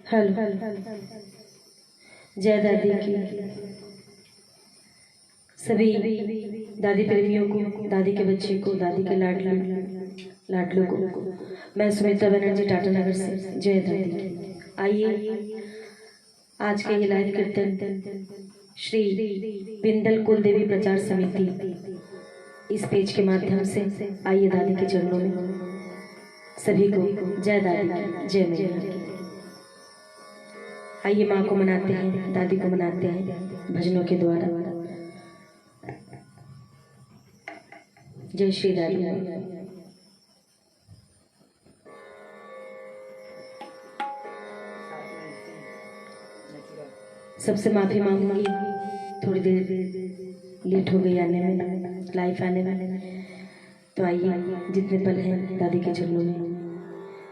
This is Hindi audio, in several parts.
हेलो। जय दादी की सभी दादी प्रेमियों को, दादी के बच्चे को, दादी के लाडलों को मैं सुमित्रा बनर्जी टाटानगर से जय दादी की। आइए आज के ये लाइव कीर्तन श्री बिंदल कुलदेवी प्रचार समिति इस पेज के माध्यम से आइए दादी के चरणों में सभी को जय दादी की, जय मैया की। आइए माँ को मनाते हैं, दादी को मनाते हैं भजनों के द्वारा। जय श्री दादी। सबसे माफी मांगूंगी, थोड़ी देर लेट हो गई आने में, लाइव आने में। तो आइए जितने पल हैं दादी के चरणों में,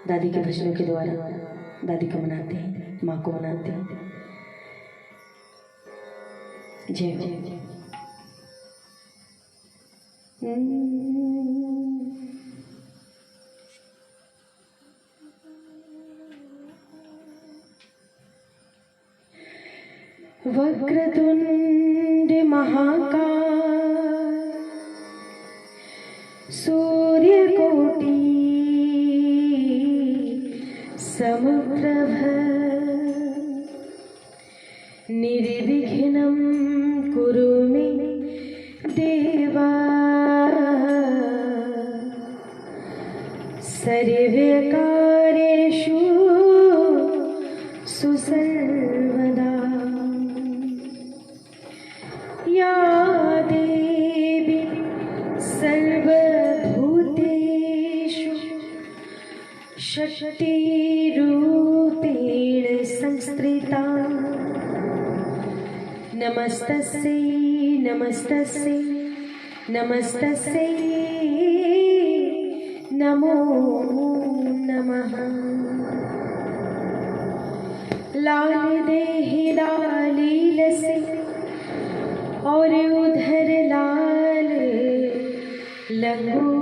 दादी के भजनों के द्वारा दादी को मनाते हैं, माँ को मनाते हैं। जय हो। वक्रतुंड महाकाय सूर्यकोटि समप्रभ निर्विघ्नं कुरु मे देवा सर्वकार्येषु सुसर्वदा। या देवी सर्वभूतेषु शक्तिरूपेण संस्थिता। नमस्तस्यै नमस्तस्यै नमस्तस्यै नमो नमः। लाल देहि लालील से और उधर लाल लंगो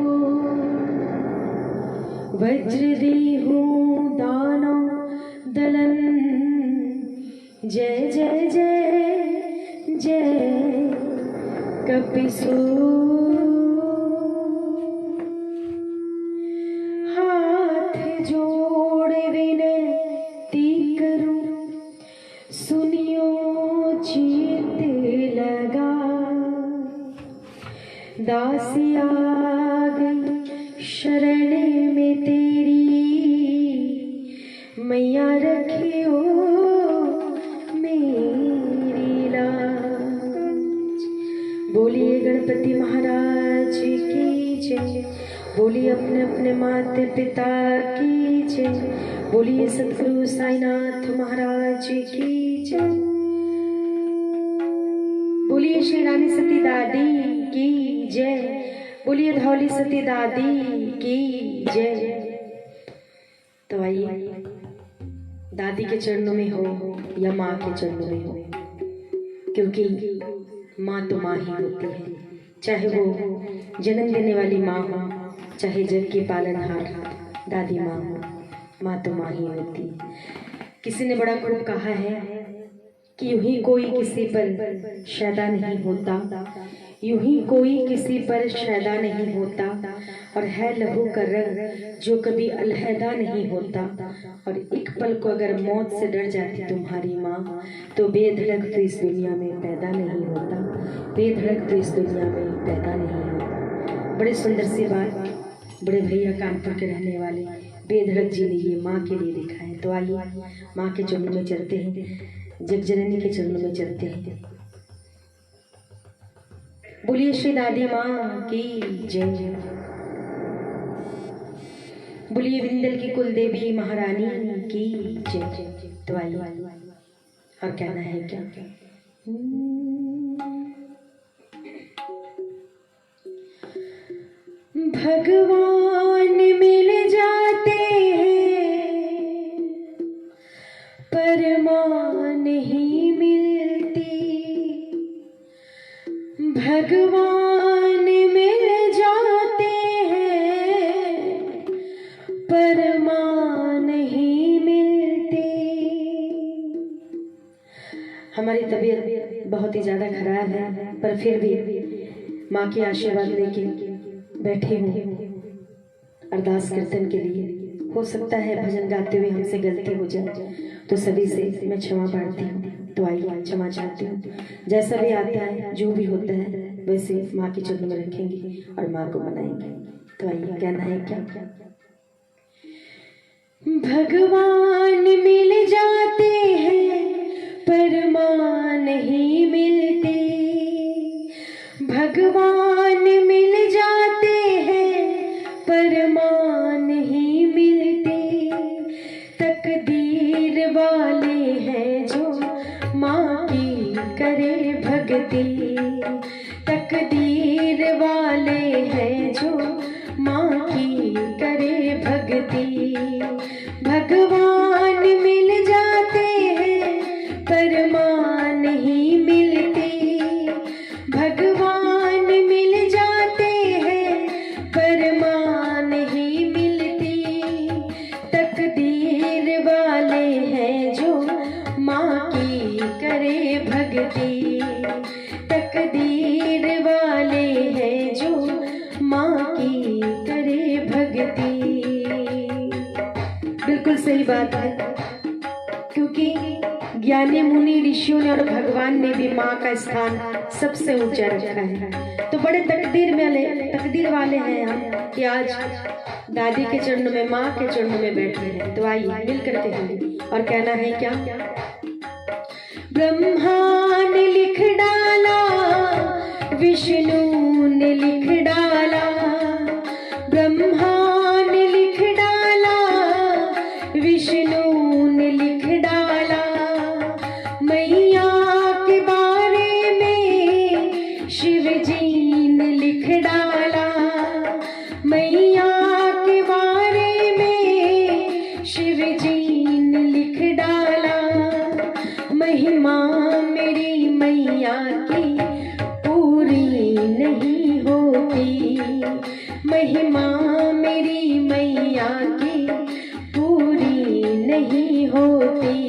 वज्र देहूं दानो दलन। जय जय जय जय कपिसो। हाथ जोड़ विनती करूं, सुनियो चित लगा। दासी आ गई शरण में तेरी, मैया रखियो मेरी लाज। बोलिए गणपति महाराज की जय, बोलिए अपने अपने माता पिता की जय, बोलिए सतगुरु साईनाथ महाराज की जय, बोलिए श्री रानी सती दादी की जय, बोलिए धौली सती दादी की जय। तो आइए दादी के चरणों में हो या माँ के चरणों में हो, क्योंकि माँ तो माँ ही होती है। चाहे वो जन्म देने वाली माँ हो, चाहे जग की पालनहार दादी माँ हो, माँ तो माँ ही होती है। किसी ने बड़ा खूब कहा है कि यूं ही कोई किसी पर शैदा नहीं होता, यूं ही कोई किसी पर शैदा नहीं होता, और है लहू का रंग जो कभी अलहदा नहीं होता। और एक पल को अगर मौत से डर जाती तुम्हारी माँ, तो बेधड़क तो इस दुनिया में पैदा नहीं होता, बेधड़क तो इस दुनिया में पैदा नहीं होता। बड़ी सुंदर सी बात बड़े भैया कानपुर के रहने वाले बेधड़क जी ने ये माँ के लिए लिखा है। तो आइए माँ के चरणों में चलते हैं, जग जननी के चरणों में चलते हैं। बोलिए श्री दादी माँ की जय, बोलिए बिंदल की कुलदेवी महारानी की जय। तो आइए और कहना है क्या? भगवान मिल जाते हैं पर माँ नहीं मिलती, भगवान मिल जाते हैं पर माँ नहीं मिलती। हमारी तबीयत बहुत ही ज़्यादा खराब है, पर फिर भी माँ के आशीर्वाद लेके बैठी हूँ अरदास कीर्तन के लिए। हो सकता है भजन गाते हुए हमसे गलती हो जाए, तो सभी से मैं क्षमा प्रार्थी हूँ। तो आइए क्षमा चाहती हूँ। जैसा भी आता है, जो भी होता है, वैसे माँ के चरणों में रखेंगे और माँ को मनाएंगे। तो आइए, कहना है क्या? भगवान मिल जाते हैं पर माँ नहीं मिलती। भगवान मिल जाते हैं पर माँ नहीं मिलती। तकदीर वाले हैं जो माँ की करे भक्ति। तकदीर वाले हैं जो माँ की करे भक्ति। भगवान मिल जाते हैं पर माँ नहीं मिलती। भगवान मिल जाते हैं पर माँ नहीं मिलती। तकदीर वाले हैं जो माँ की करे भक्ति। तकदीर वाले हैं जो माँ की करे भक्ति। बिल्कुल सही बात है, क्योंकि ज्ञानी मुनि ऋषियों ने और भगवान ने भी माँ का स्थान सबसे ऊंचा रखा है। तो बड़े तकदीर वाले हैं हम कि आज दादी के चरणों में, माँ के चरणों में बैठे हैं। तो आइए मिल करके हम और कहना है क्या? ब्रह्मा ने लिख डाला, विष्णु ने लिख डाला। ब्रह्मा ने लिख डाला, विष्णु ने लिख डाला। मैया के बारे में शिव जी ने लिख डाला। मैया के बारे में शिव जी ने लिख डाला। महिमा मेरी मैया की पूरी नहीं होती। महिमा मेरी मैया की पूरी नहीं होती।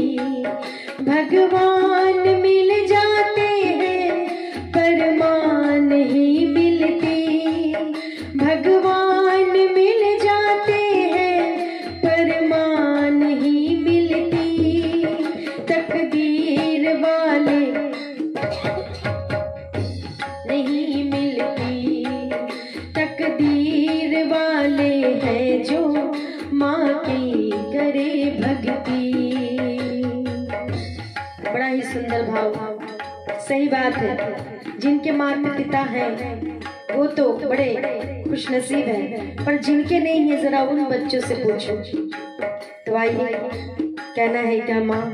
भगवान मिल जाते हैं पर माँ नहीं मिलती। भगवान मिल जाते हैं पर माँ नहीं मिलती। तकदीर वाले नहीं मिलती। तकदीर वाले हैं जो माँ की करे भक्ति। बड़ा ही सुंदर भाव, सही बात है। जिनके माता पिता हैं वो तो बड़े खुशनसीब हैं, पर जिनके नहीं है जरा उन बच्चों से पूछो। तो आइए, कहना है क्या? माँ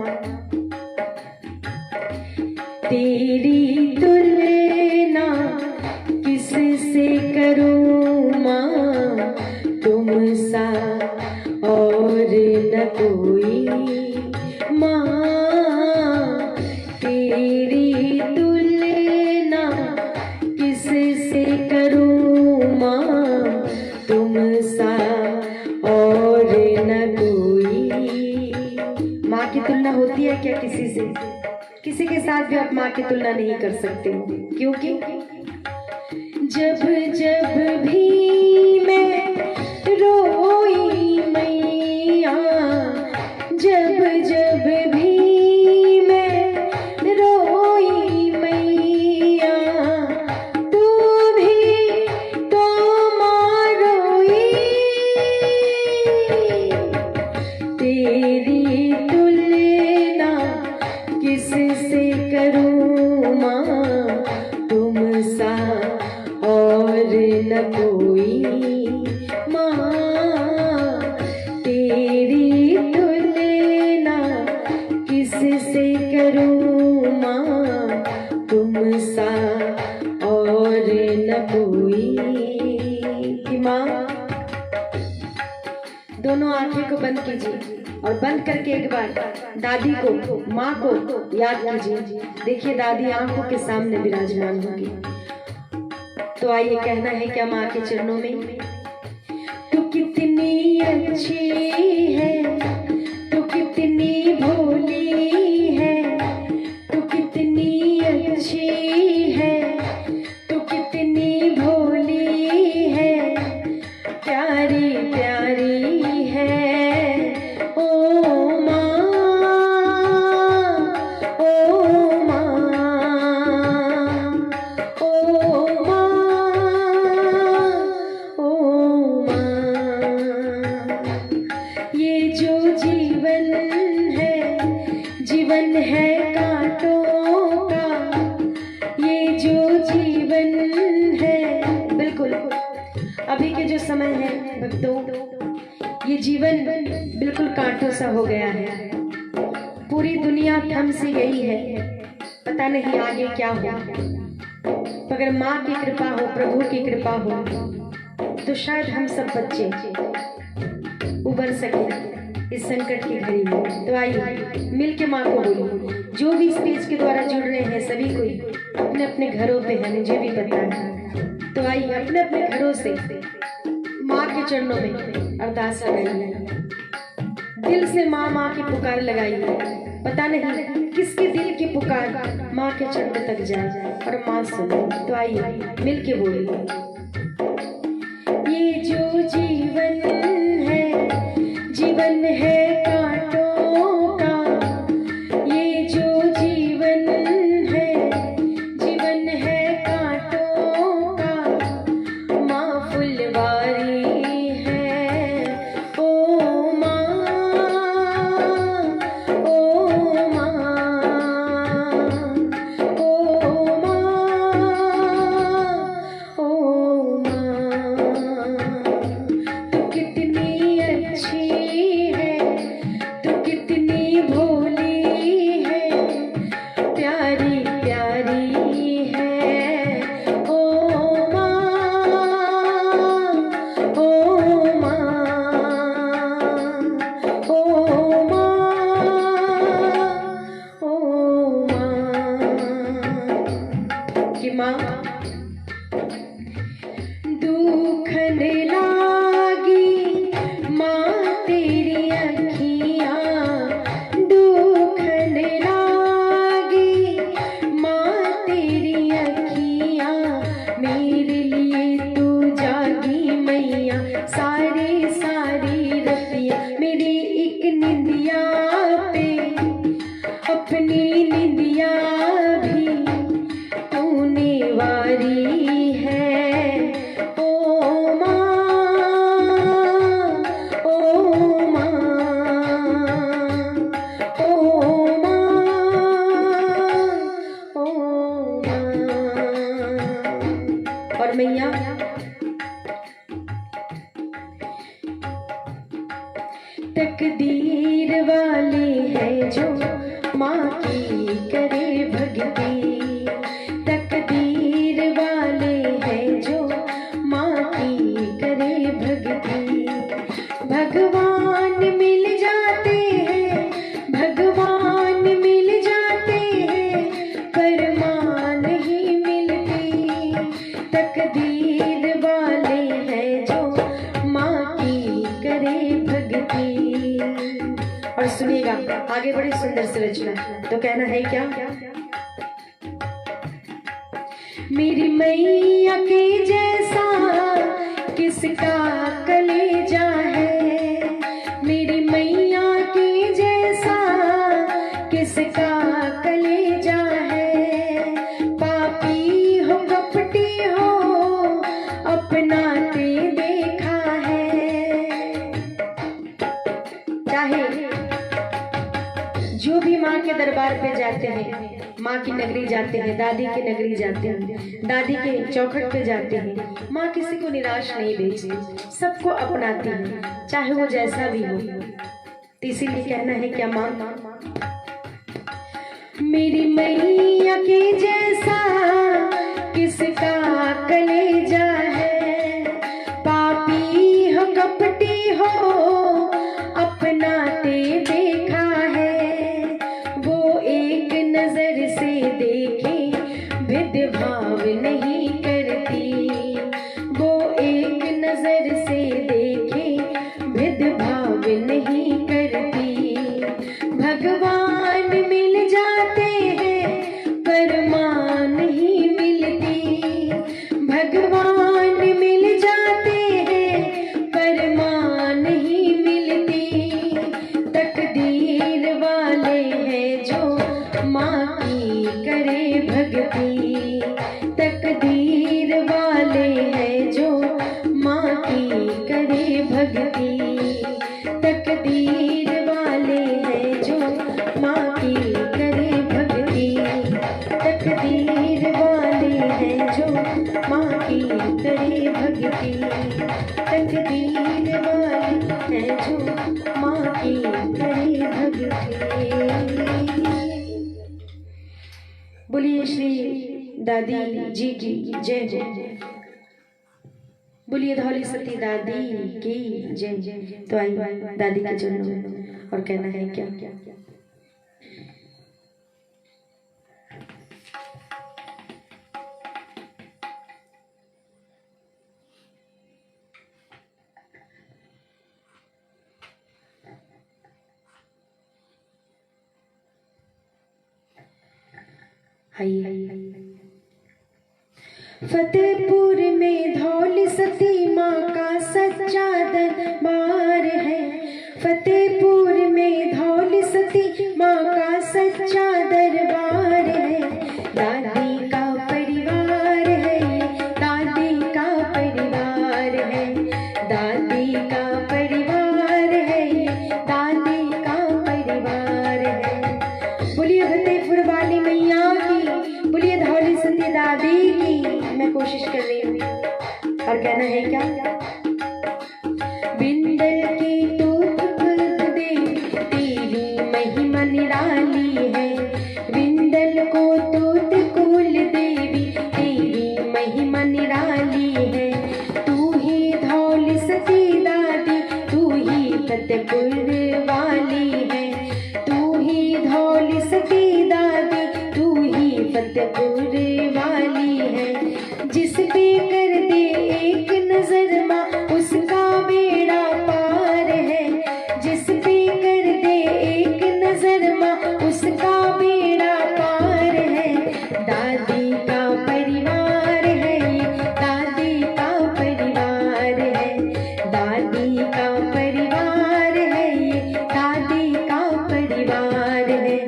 तेरी तुलना किससे करूं माँ, तुम सा और न कोई। माँ तेरी तुलना किससे करूं माँ, तुम सा और न कोई। माँ की तुलना होती है क्या किसी से? किसी के साथ भी आप माँ की तुलना नहीं कर सकते, क्योंकि जब जब भी मैं रोई मैया, जब जब भी मैं रोई मैया, तू भी तो माँ रोई। तेरी तुलना किससे करूं माँ, तुम सा और न कोई। माँ तेरी तुलना किससे करूं माँ, तुम सा और न कोई। माँ दोनों आंखें को बंद कीजिए और बंद करके एक बार दादी को, माँ को याद कीजिए। देखिए दादी आंखों के सामने विराजमान होगी। तो आइए, कहना है क्या माँ के चरणों में? तू कितनी अच्छी है, तू कितनी भोली है, तू कितनी ये जीवन बिल्कुल कांटों सा हो गया है, पूरी दुनिया थम सी गई है, पता नहीं आगे क्या हो। अगर माँ की कृपा हो, प्रभु की कृपा हो, तो शायद हम सब बच्चे उबर सके इस संकट की घड़ी में। तो आइए मिल के माँ को बोलो। जो भी इस पेज के द्वारा जुड़ रहे हैं सभी कोई अपने अपने घरों पे है, मुझे भी पता है। तो आइए अपने अपने घरों से माँ के चरणों में अरदास लगाइए, दिल से माँ माँ की पुकार लगाइए। पता नहीं किसके दिल की पुकार माँ के चरणों तक जाए और माँ सुने। तो आइए मिल के बोलिए। ये जो जीवन है कांटों का, ये जो जीवन है कांटों का, माँ फुलवारी है। ओ माँ, ओ माँ, ओ माँ, ओ माँ, तू कितनी अच्छी है, तू कितनी भोली है, प्यारी प्यारी है। ओ माँ, ओ माँ, ओ माँ, ओ माँ, कि माँ दुखन लागी माँ तेरी अखियाँ, दुखन लागी माँ तेरी अखियाँ, मेरे लिए तू जागी मैया सारी सारी रतियाँ। मेरी एक निंदिया पे अपनी निंदिया भी तूने वारी है। ओ माँ, ओ माँ, ओ माँ, ओ माँ। और मैया तकदीर वाले हैं जो माँ की करे भक्ति, तकदीर वाले हैं जो माँ की करे भक्ति। भगवान मिल जाते हैं, भगवान मिल जाते हैं, पर माँ नहीं मिलती। तकदीर वाले हैं जो माँ की करे भक्ति। और सुनिएगा आगे बड़ी सुंदर सी रचना, तो कहना है क्या? मेरी मैया के जैसा किसका कलेजा है, मेरी मैया के जैसा किसका कलेजा है। पापी हो कपटी हो अपनाते देखा है। चाहे जो भी माँ के दरबार पे जाते हैं, माँ की नगरी जाते हैं, दादी की नगरी जाते हैं, दादी के चौखट पे जाते हैं, माँ किसी को निराश नहीं भेजती, सबको अपनाती है, चाहे वो जैसा भी हो। तो इसीलिए कहना है क्या माँ? मेरी मैया के जैसा किसका कलेजा है, पापी हो कपटी हो अपनाते देखा है। वो एक नजर से देखे भेदभाव नहीं करती, वो एक नजर से देखे भेदभाव नहीं करती। भगवान मिल जाते हैं पर माँ नहीं मिलती, भगवान मिल जाते हैं पर माँ नहीं मिलती। तकदीर वाले हैं जो माँ की करे भक्ति, तकदीर वाले हैं जो माँ की करे भक्ति, तकदीर वाले हैं जो माँ की करे भक्ति, तकदीर वाले हैं जो माँ की करे भक्ति, तकदीर वाले है जो माँ की करे भक्ति। बोलिए श्री दादी जी की जय जय। बोलिए धौली सती दादी की जय। तो आइए दादी के चरणों में और कहना है क्या क्या क्या। फतेहपुर में धौली सती माँ का सच्चा दरबार है। फतेहपुर में धौली सती माँ का सच्चा दरबार है। दादी का परिवार है, दादी का परिवार है, दादी का परिवार है, दादी का परिवार है। बोलिए फतेहपुर वाली मैया की, बोलिए धौली सती दादी की। मैं कोशिश कर रही हूँ और कहना है क्या। बिंदल की तूत दे तेरी महिमा निराली है। बिंदल को तूत कुल देवी तेरी महिमा निराली है। तू ही धौली सती दादी, तू ही फतेहपुर वाली है। तू ही धौली सती दादी, तू ही फतेहपुर वाली है। जिस पे कर दे एक नजर माँ उसका बेड़ा पार है। जिस पे कर दे एक नजर माँ उसका बेड़ा पार है। दादी का परिवार है, दादी का परिवार है, दादी का परिवार है, दादी का परिवार है।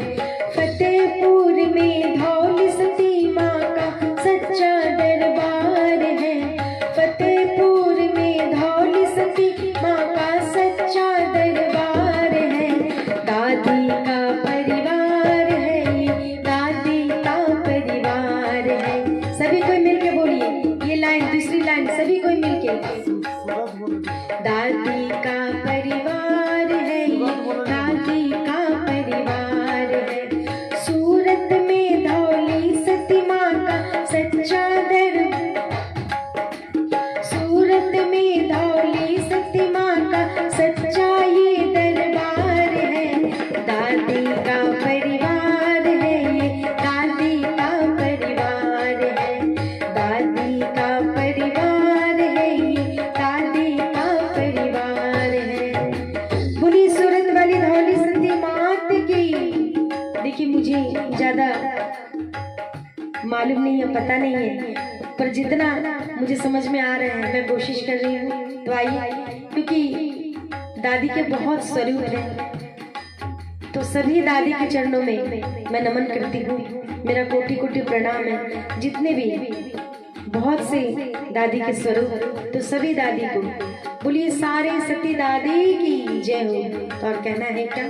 फतेहपुर में धौली सती माँ का सच्चा दरबार है। फतेहपुर में धौली सती माँ का सच्चा दरबार है। दादी का परिवार है, दादी का परिवार है। सभी कोई मिलके बोलिए ये लाइन, दूसरी लाइन सभी कोई मिलके। दादी का परिवार है, दादी का परिवार है। सूरत में धौली सती माँ का सच्चा सूरत में धौली सती माँ का सच्चा ये दरबार है। दादी का परिवार है, दादी का परिवार है, दादी का परिवार है, दादी का परिवार है। बोली सूरत वाली धौली सती मात की। देखिए मुझे ज्यादा मालूम नहीं है, पता नहीं है, पर जितना मुझे समझ में आ रहा है मैं कोशिश कर रही हूँ। तो आइए, क्योंकि दादी के बहुत स्वरूप हैं, तो सभी दादी के चरणों में मैं नमन करती हूँ। मेरा कोटि कोटि प्रणाम है। जितने भी बहुत से दादी के स्वरूप, तो सभी दादी को बोलिए सारे सती दादी की जय हो। और कहना है क्या।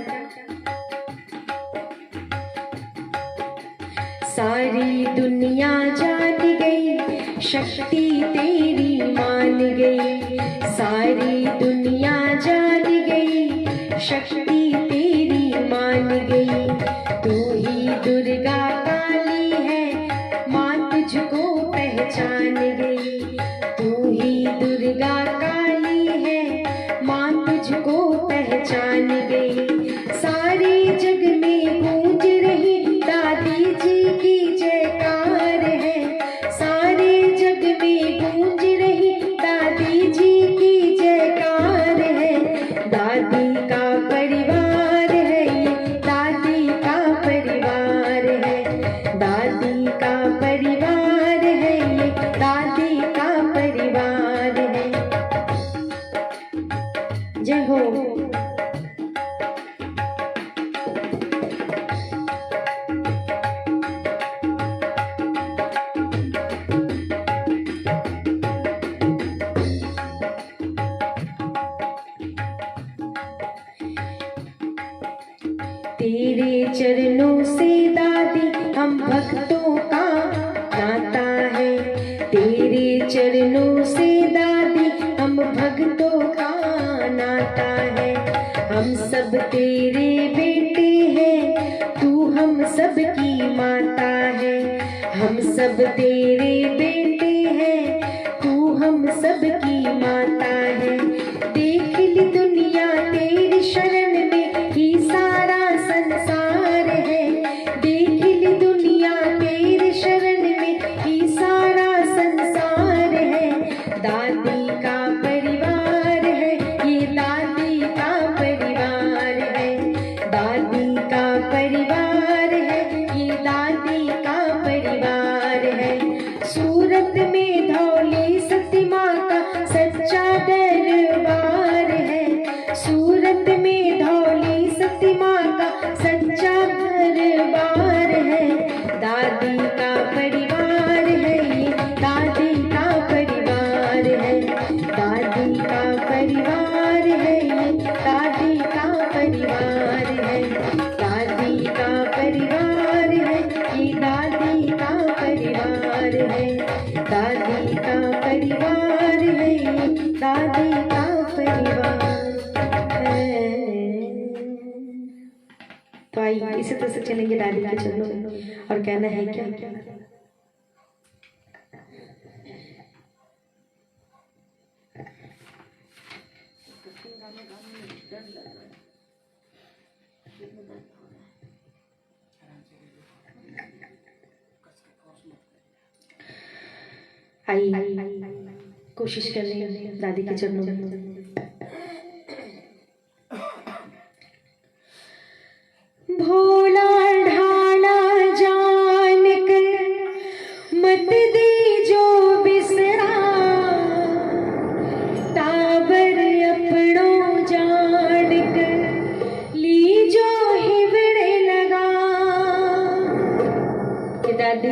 सारी दुनिया जान गई शक्ति तेरी मान गई। सारी दुनिया जान गई शक्ति तेरी मान गई। तू ही दुर्गा काली है माँ तुझको पहचान गई। तू ही दुर्गा काली है माँ तुझको पहचान गई। सारे जग में गूंज रही दादी जी की जयकार है। सारे जग में गूंज रही दादी जी की जयकार है। दादी का परिवार है, दादी का परिवार है, दादी का परिवार है, दादी का परिवार है। जय हो। तेरे चरणों से दादी हम भक्तों का नाता है। तेरे चरणों से दादी हम भक्तों का नाता है। हम सब तेरे बेटे हैं, तू हम सब की माता है। हम सब तेरे बेटे हैं, तू हम सब की माता है। देख ली दुनिया तेरी शरण में ही सारा संसार है। देख ली दुनिया तेरी शरण में ही सारा संसार है। दादी का परिवार है, ये दादी का परिवार है। दादी का परिवार है, ये दादी का परिवार है। सूरत में धौली सती माँ का सच्चा दरबार है। सूरत में धौली सती माँ का सच्चा दरबार है। दादी का परिवार है, ये दादी का परिवार है। दादी का परिवार है, ये दादी का परिवार है। दादी का परिवार है, ये दादी का परिवार है। दादी का परिवार है, ये दादी का परिवार है। तो आइए इसी तरह से चलेंगे दादी के चरणों में और कहना है क्या? आइए कोशिश कर लें दादी के चरणों में। भोला ढाला जान कर मत दे जो बिसरा, ताबर अपनों जान कर ली जो हिवड़े लगा। कि दादी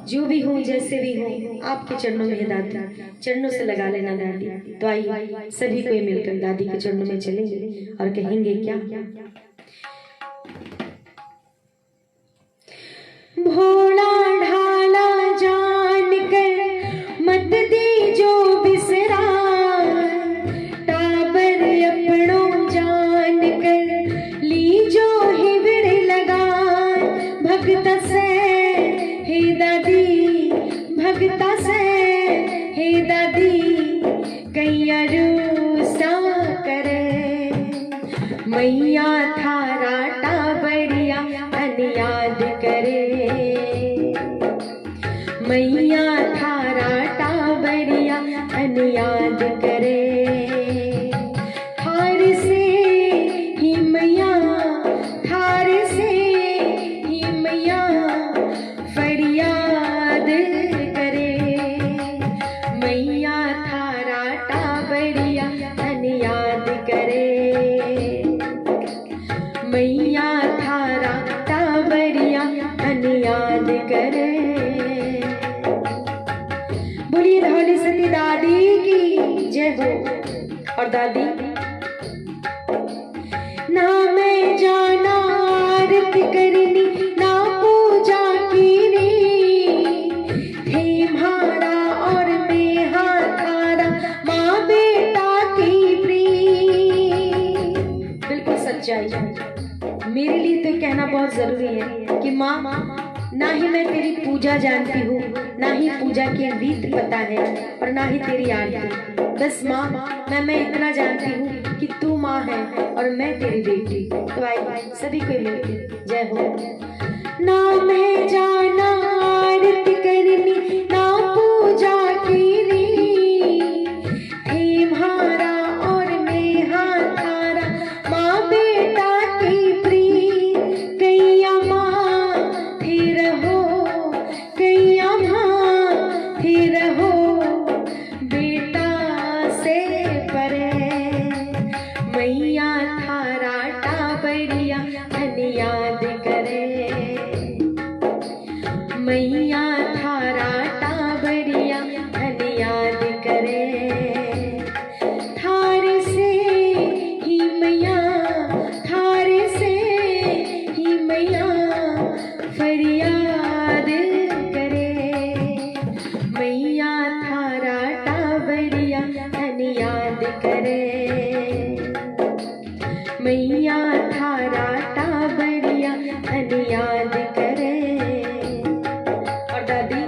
जो भी हूँ जैसे भी हूँ आपके चरणों में है दादी, चरणों से लगा लेना दादी। तो आइए सभी कोई मिलकर दादी के चरणों में चलेंगे और कहेंगे क्या? भोला ढाला जान कर मत दे जो बिसरा, ताबर अपनों जान कर ली जो हिवड़े लगा। भगता से हे दादी, भगता से हे दादी, कैया रूसा करे। मैया थारा टाबरिया अन याद करे। मैया थारा टाबरिया अन याद करे। थार से ही मैया, थार से ही मैया फरियाद करे। मैया थारा टाबरिया अन याद करे। मैया थारा टाबरिया अन याद करे। बोलिए धौली सती दादी की जय हो। और दादी ना मैं जाना आरती करनी, ना पूजा कीनी, थे म्हारा और मैं हाथारा, माँ बेटा की प्रीत। बिल्कुल सच्चाई है। मेरे लिए तो कहना बहुत जरूरी है कि माँ, ना ही मैं तेरी पूजा जानती हूँ, ना ही पूजा की रीत पता है, और ना ही तेरी आरती। बस माँ, मैं इतना जानती हूँ कि तू माँ है और मैं तेरी बेटी। तो आइए सभी को मिलकर जय हो। ना मैं जाना आरती करनी, ना पूजा कीनी, हे म्हारा और मैं हाथारा, माँ बेटा की प्रीत। कैया माँ थी रहो, कैया माँ थी रहो, बेटा से परे। मैया थारा टाबरिया धन याद करे। मैया थारा टाबरिया धन याद करे। और दादी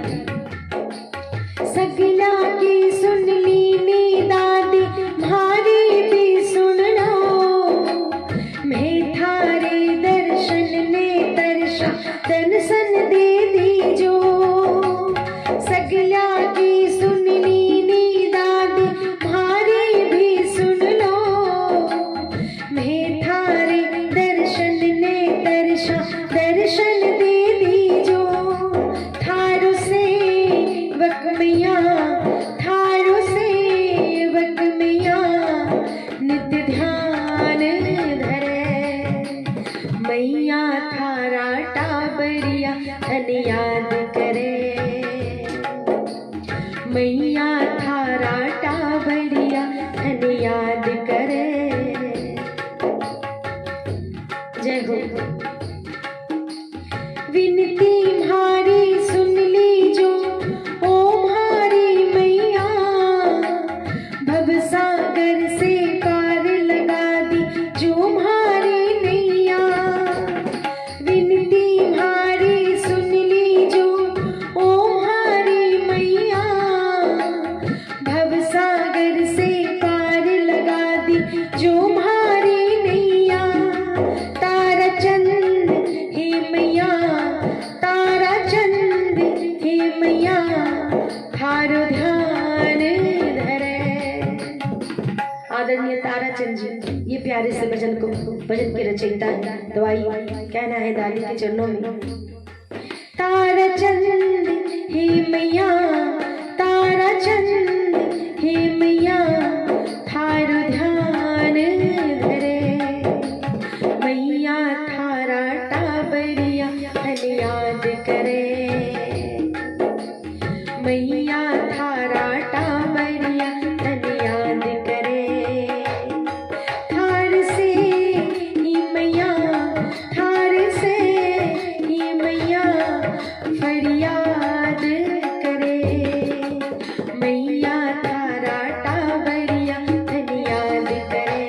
सगला की सुन ली नी दादी भारी भी सुन लो। मैं थारे दर्शन ने दर्शा दर्शन दे दी जो। सगला की सुन ली नी दादी भारी भी सुन लो। मैं थारे दर्शन ने दर्शा दर्शन दे दी जो। थारो से वकमिया थारो से वकमिया नित्य ध्यान धरे। मैया थारा टाबरिया धन याद करे। मैया थारा टाबरिया धन याद करे। जय हो। विनती भारी सुन ली जो ओ भारी मैया। भवसागर से पार लगा दी जो भारी नैया। विनती भारी सुन ली जो ओ भारी मैया। भवसागर से पार लगा दी जो भारी नैया। तारा चंद हे मैया तारा चंद हे मैया थारो ध्यान धरे। आदरणीय ताराचंद जी ये प्यारे से भजन के रचयिता है। तो आइए कहना है दादी के चरणों में। ताराचंद हे मैया ताराचंद हे मैया थारो ध्यान धरे। मैया थारा टाबरिया धन याद करे। मैया थारा टाबरिया धन याद करे। थार से ही मैया थार से ही मैया फरियाद करे। मैया थारा टाबरिया धन याद करे।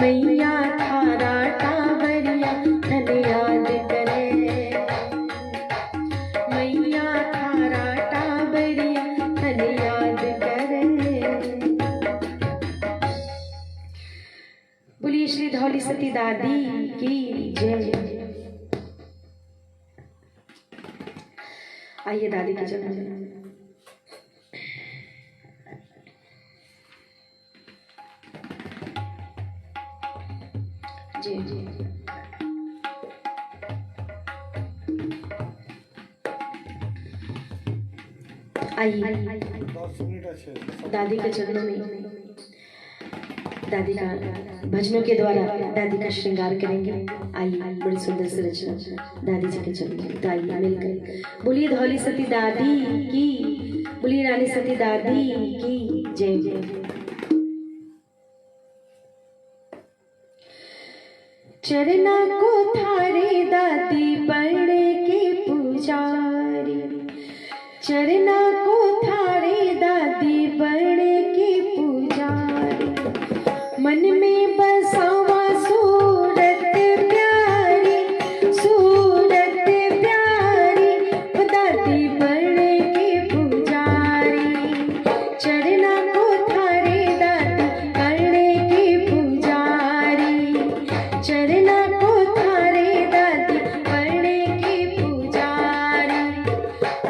मैया थारा टाबरिया धन याद करे। मैया थारा टाबरिया धन याद करे। बोलिए श्री धौली सती दादी की जय। आइए दादी के चरणों में। जी जी आइए दादी के चरणों में दादी का भजनों के द्वारा दादी का श्रृंगार करेंगे। आइए बड़ी सुंदर से रचना दादी जी के चरणों में। तो आइए मिलकर बोलिए धौली सती दादी की। बोलिए रानी सती दादी की जय जय। चरना को थारे दादी पढ़ के पुजारी। चरना को थारे दादी पढ़ के पुजारी। मन में बसावा सूरत प्यारी सूरत प्यारी। दादी पढ़ के पुजारी। चरना को थारे दादी पढ़ के पुजारी। चरना को थारे दादी पढ़ के पुजारी।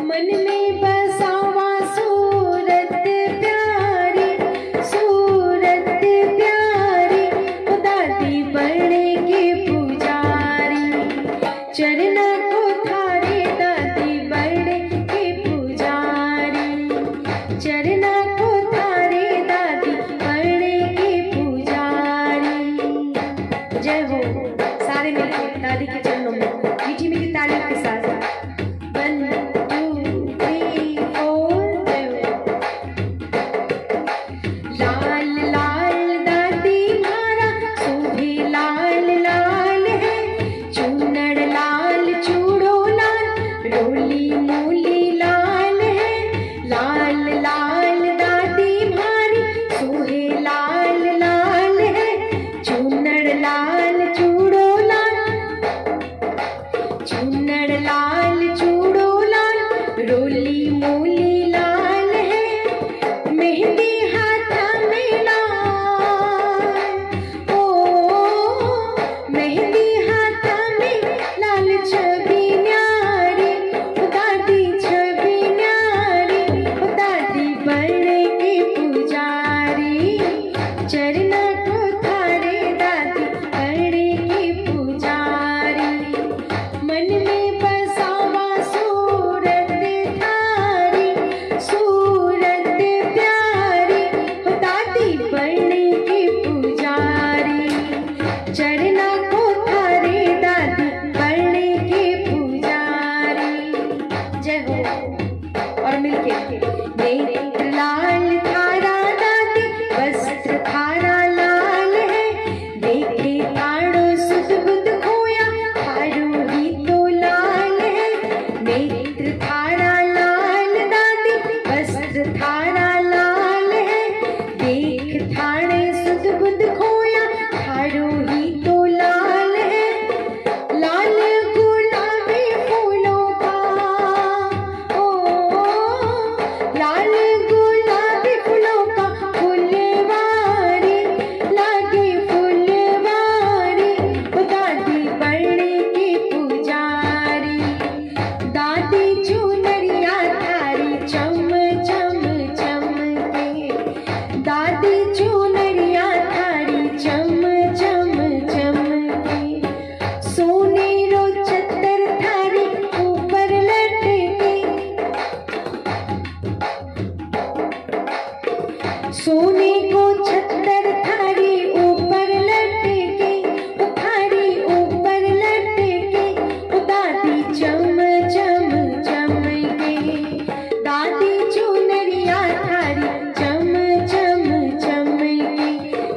मन में बसावा सूरत प्यारी सूरत प्यारी।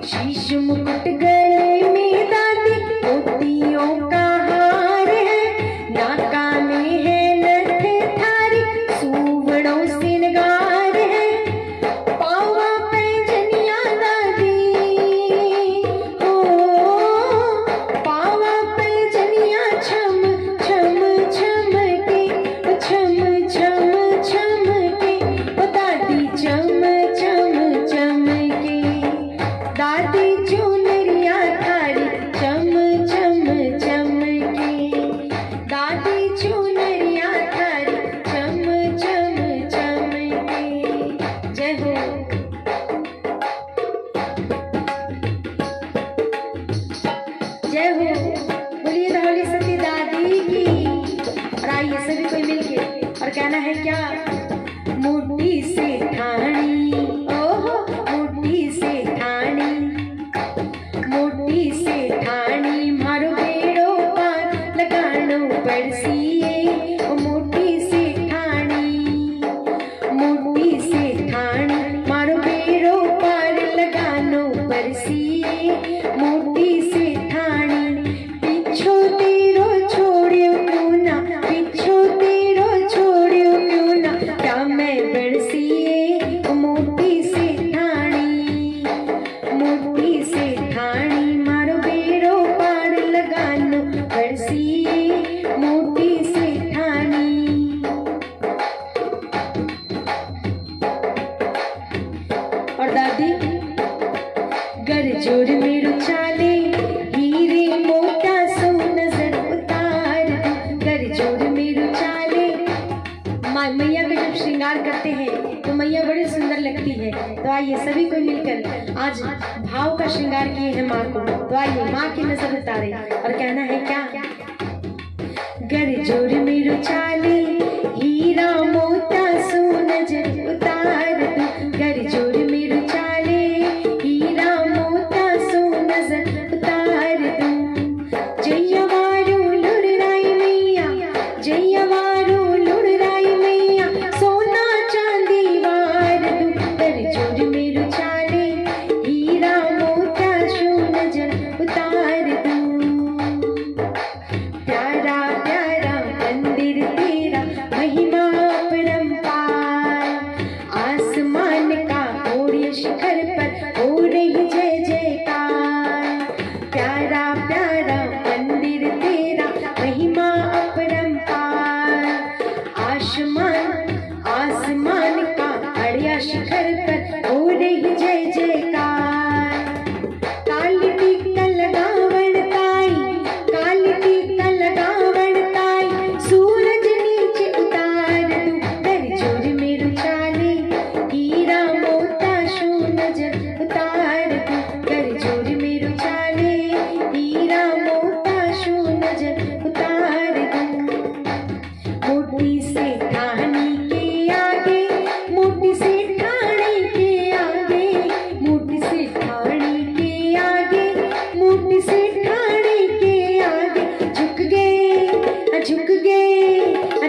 शीश मुकुट गले में दादी मोतियों का हार है, नाका में है नथ थारी सुवर्णों श्रृंगार है, पावा पैजनिया दादी ओ पावा पैजनिया छम छम छम के छम छम छम के ओ दादी चम चम चम के दादी चुनरिया थारी चम चम चम के दादी चुनरिया थारी चम चम चम के। जय हो। जय हो। बोलिए धौली सती दादी की। और आइए सभी कोई मिलके और कहना है क्या, मोटी से ठाणी ओहो मोटी से ठाणी मोटी से ठाणी मारो बेड़ो पार लगानो पड़सिए ओ मोटी से ठाणी मारो बेड़ो पार लगानो पड़सिए मोटी से ठाणी पीछो तेरो छोड़ियो क्यों ना पीछो तेरो छोड़ियो क्यों ना क्या मैं बरसिए ओ मोटी से ठाणी मारो बेड़ो पार लगानो बरसिए मोटी से ठाणी। और दादी गर जोर मेरो चाले हीरे मोटा सो नजर उतार गर जोर मेरो चाले। मैया का जब श्रृंगार करते हैं तो मैया बड़ी सुंदर लगती है। तो आइए सभी को मिलकर आज भाव का श्रृंगार किए हैं माँ को। तो आइए माँ की नजर उतारे और कहना है क्या, गर जोर मेरो चाले हीरा मोटा सो नजर उतार गर जोर मेरो चाले हीरा मोटा सो नजर उतार जयवारो लुड़राई मैया जयवारो लुड़राई मैया सोना चांदी वार गर जोर मेरो चाले हीरा मोटा सो नजर उतार प्यारा प्यारा मंदिर तेरा महिमा परंपार आसमान का ओढ़े शिखर पर हो रही जय जयकार प्यारा प्यारा मंदिर तेरा महिमा अपरंपार आसमान का अड़िया शिखर पर हो रही जय जयकार काली टीका लगावण ताई सूरज नीचे उतार दू गर जोर मेरो चाले हीरा मोटा शो नजर उतार दू गर जोर मेरो चाले हीरा मोटा शो नजर उतार दू मोटी से ठाणी के आगे मोटी से ठाणी के आगे मोटी से ठाणी के आगे मोटी से ठाणी के आगे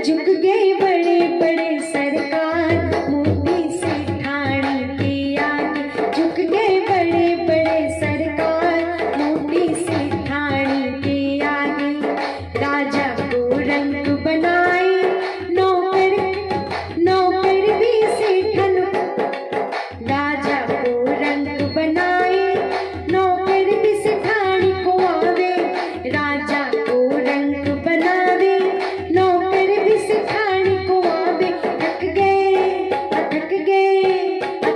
झुक गए बड़े बड़े सरकार मोटी से ठाणी के आगे झुक गए बड़े बड़े सरकार मोटी से ठाणी के आगे राजा को रंग बनाए नौकर भी सेठन राजा को रंग बनाए नौकर भी सेठानी को आवे राजा को रंग बनावे नौकर भी सेठानी को आवे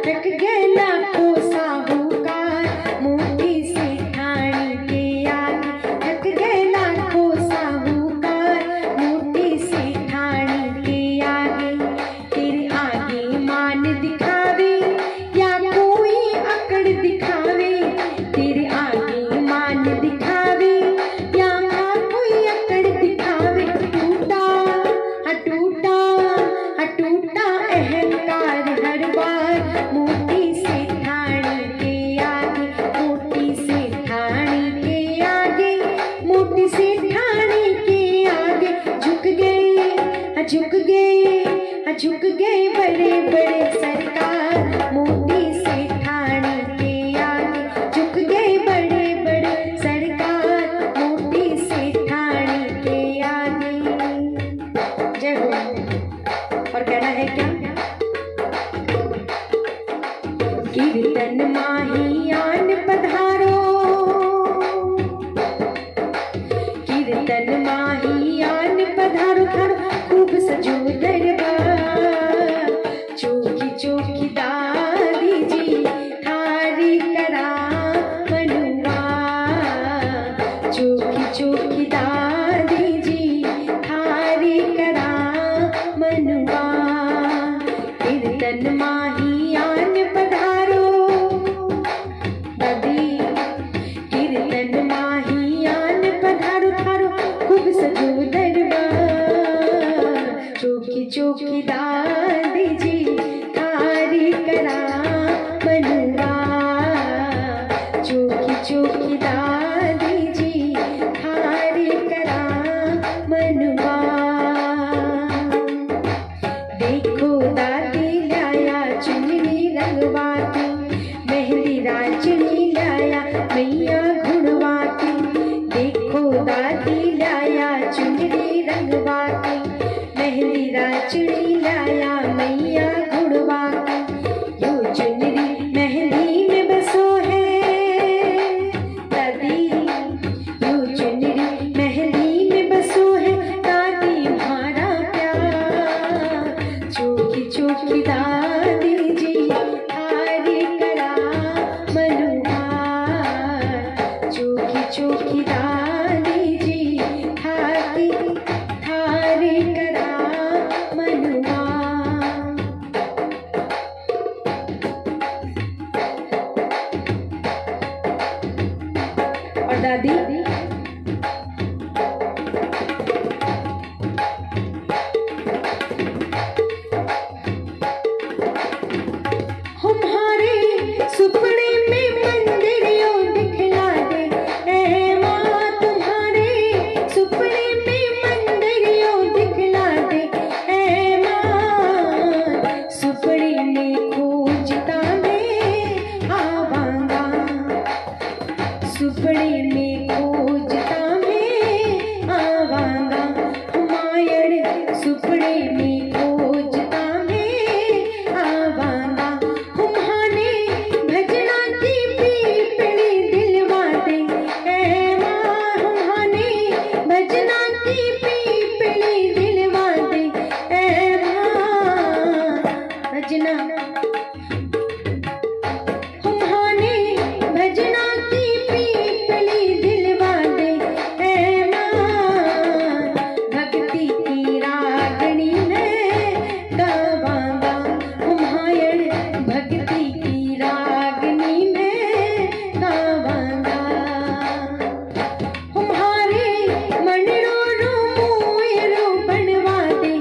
थक गए लाखों साहूकार मोटी से ठाणी के आगे थक गए लाखों साहूकार मोटी से ठाणी के आगे तेरे आगे मान दिखावे या कोई अकड़ दिखावे तेरे आगे मान दिखावे या कोई अकड़ दिखावे टूटा अहंकार हर बार मोटी से ठाणी के आगे मोटी से ठाणी के आगे मोटी से ठाणी के आगे झुक गए बड़े बड़े सरकार मोटी से ठाणी के आगे झुक दादी जी थारी करा मनुआ, चोखी दादी जी थारी करा मनुआ। देखो दादी लाया चुनरी रंगवाती, मेहंदी राजनी लाया मैया घुड़वाती। देखो दादी लाया चुनरी रंगवाती, मेहंदी राजनी लाया मैया घुड़वाती। यो चुनरी मेहंदी में बसो है दादी, यो चुनरी मेहंदी में बसो है दादी हमारा प्यार। चोखी दादी जी थारी करा मनुहार, चोखी दादी जी थारी करा मनुहार। और दादी हमारे सुपने में मंदिरियों दिखला दे ए माँ, तुम्हारे सुपने में मंदिरियों दिखला दे ए माँ। सुपने में खोजता मैं आवांगा, सुपने में खोजता मैं आवांगा। हुमायूं सुपने में खोजता मैं आवांगा। हुम्हाने भजना की पीपड़ी दिलवा दे ए माँ, हुम्हाने भजना की पीपड़ी दिलवा दे ए माँ। भजना हुम्हाने भजना की पीपड़ी दिलवा दे ए माँ। भक्ति की रागनी में गावांगा, हुम्हायूं भक्ति की रागनी में गावांगा। हुम्हारे मनरो रो मोयरो बनवा दे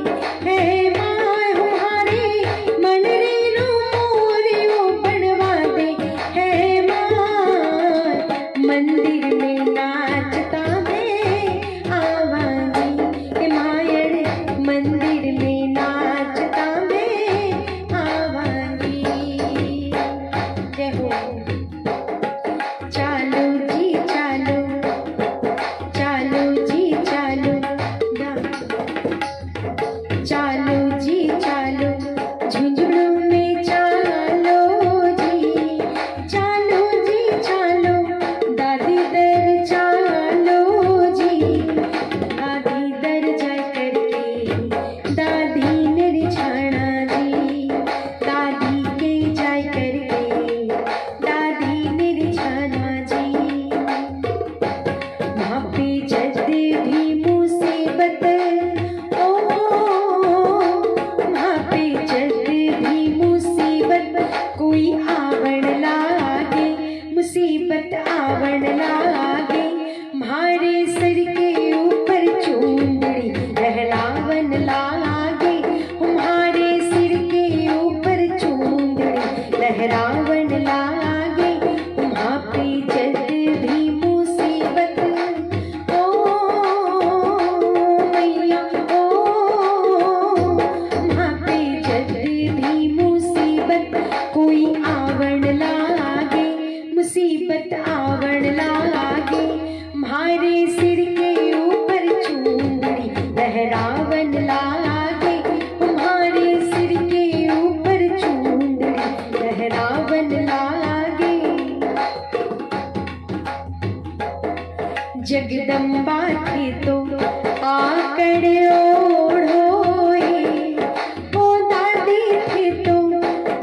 हे माँ, हुम्हारे मनरे रो मोरियो बनवा दे हे माँ। मंदिर में नाचता मैं आवांगी हे मायड़, मंदिर में नाचता मैं आवांगी। जय हो। चालो जी चालो, चालो जी चालो, चालो जी चालो, झुंझुनू में चालो जी, चालो जी चालो, दादी दर चालो जी। दादी दर जा करके दादी निर्छाणा जी, दादी के जाय करके दादी निर्छाणा जी। वहाँ पे जद भी मुसीबत ओ, वहाँ पे जद भी मुसीबत कोई आवण लागे, मुसीबत आवण लागे। म्हारे सर के ऊपर चूंदड़ी लहरावन लागे, हमारे सिर के ऊपर चूंदड़ी लहरावन लागे। वहाँ पे जद भी मुसीबत ओ मैया ओ, वहाँ पे जद भी मुसीबत कोई आवण लागे, मुसीबत आवण लागे। म्हारे सिर के ऊपर चूंदड़ी लहरावन लागे, हमारे सिर के ऊपर चूंदड़ी लहरावन लागे। जगदम्बा थे तो आकर ओढ़ोए, ओ दादी थे तो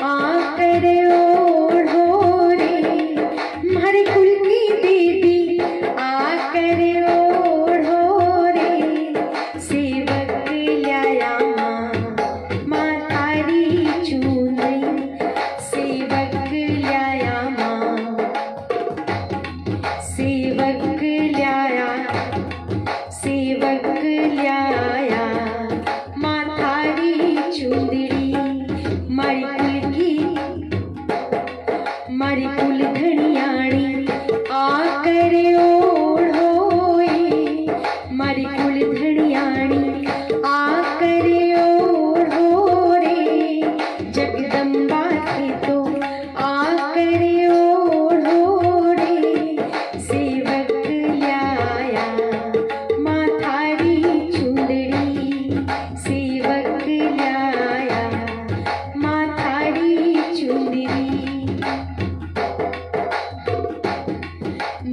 आकर ओढ़ो रे। हमारे कुल की देवी आकर ओढ़ो रे। सेवक लाया माँ तारी चूनरी, सेवक लाया माँ, सेवक लाया, सेवक लाया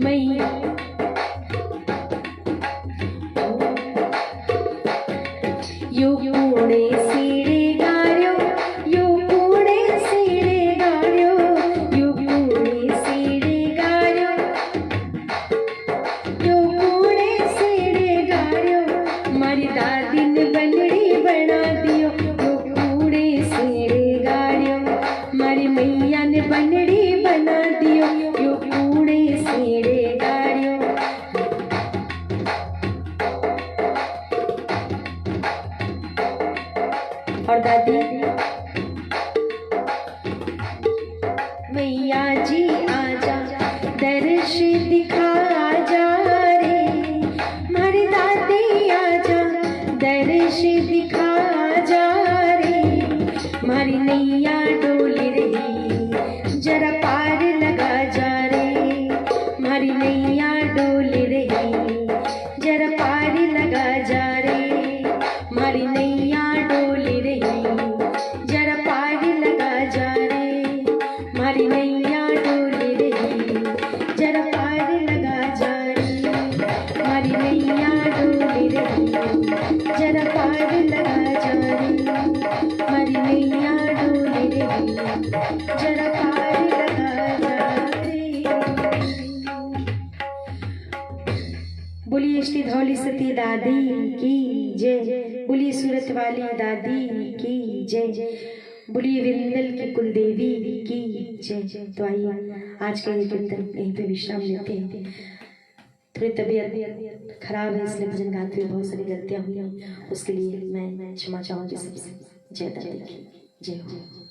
मैया यो पुणे सीड़े गाड़ियो, यो पुणे सीड़े गाड़ियो, यो पुणे सीड़े गाड़ियो, यो पुणे सीड़े गाड़ियो, मारी दादी ने बनड़ी बना दियो। यो पुणे सीड़े गाड़ियो, मारी मैया ने बनड़ी बना दियो। यो पुणे सीड़े गाड़ियो। और दादी मैया जी आजा दर्श दिखा जा रे, मारी दादी आजा दर्श दिखा जा रे, मारी नैया डोल रही जरा पार लगा जा रे, मारी नैया डोल रही जरा पार लगा जा रे, मारी नैया डोल रही जरा पार लगा जा रे, मारी नैया डोल रही जरा पार लगा जा रे, मारी नैया डोल रही जरा पार लगा जा रे, मारी नैया डोल रही जरा पार लगा जा रे। बोलिए श्री धौली सती दादी की जय, बोलिए सूरत वाली दादी की जय, बोलिए विंदल की कुलदेवी की जय। तो आइए आज का ये कीर्तन यहीं पे विश्राम लेते हैं। थोड़ी तबीयत खराब है इसलिए भजन गाते हुए बहुत सारी गलतियां हुई, उसके लिए मैं क्षमा चाहूंगी सबसे। जय दादी की जय हो।